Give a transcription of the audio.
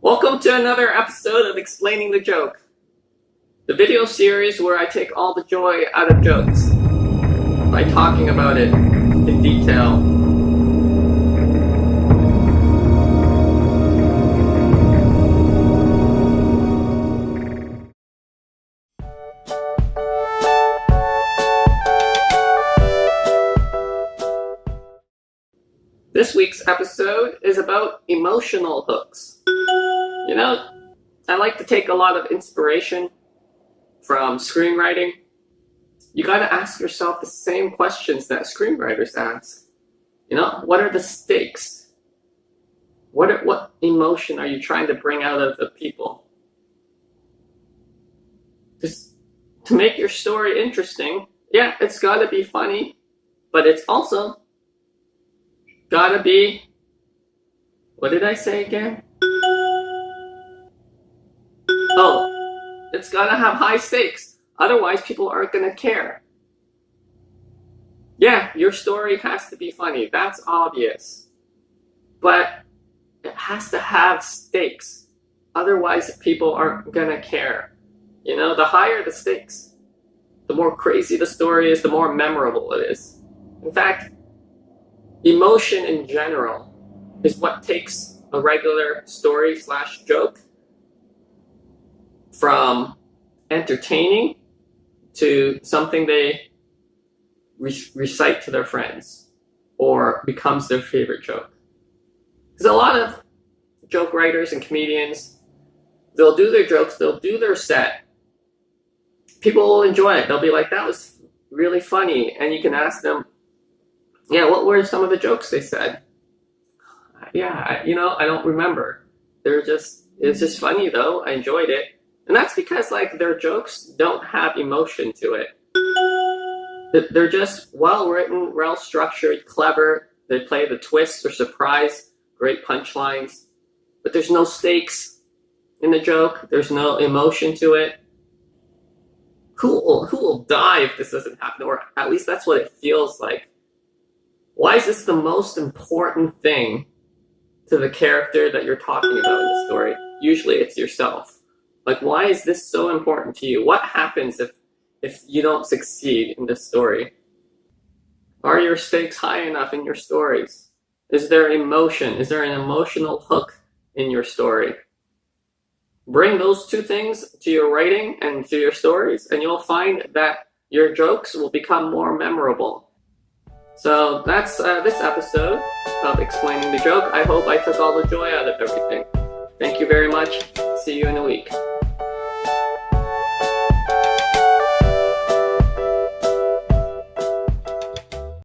Welcome to another episode of Explaining the Joke, the video series where I take all the joy out of jokes by talking about it in detail. This week's episode is about emotional hooks. You know, I like to take a lot of inspiration from screenwriting. You gotta ask yourself the same questions that screenwriters ask. You know, what are the stakes? What emotion are you trying to bring out of the people? Just to make your story interesting, yeah, it's gotta be funny, but it's also gotta be, what did I say again? Oh, it's gotta have high stakes. Otherwise, people aren't gonna care. Yeah, your story has to be funny. That's obvious. But it has to have stakes. Otherwise, people aren't gonna care. You know, the higher the stakes, the more crazy the story is, the more memorable it is. In fact, emotion in general is what takes a regular story / joke from entertaining to something they recite to their friends or becomes their favorite joke. Because a lot of joke writers and comedians, they'll do their jokes, they'll do their set. People will enjoy it. They'll be like, that was really funny. And you can ask them, yeah, what were some of the jokes they said? Yeah, I don't remember. It's just funny though. I enjoyed it. And that's because their jokes don't have emotion to it. They're just well written, well structured, clever. They play the twists or surprise, great punchlines. But there's no stakes in the joke. There's no emotion to it. Who will die if this doesn't happen? Or at least that's what it feels like. Why is this the most important thing to the character that you're talking about in the story? Usually it's yourself. Why is this so important to you? What happens if you don't succeed in this story? Are your stakes high enough in your stories? Is there emotion? Is there an emotional hook in your story? Bring those two things to your writing and to your stories, and you'll find that your jokes will become more memorable. So that's this episode of Explaining the Joke. I hope I took all the joy out of everything. Thank you very much. See you in a week.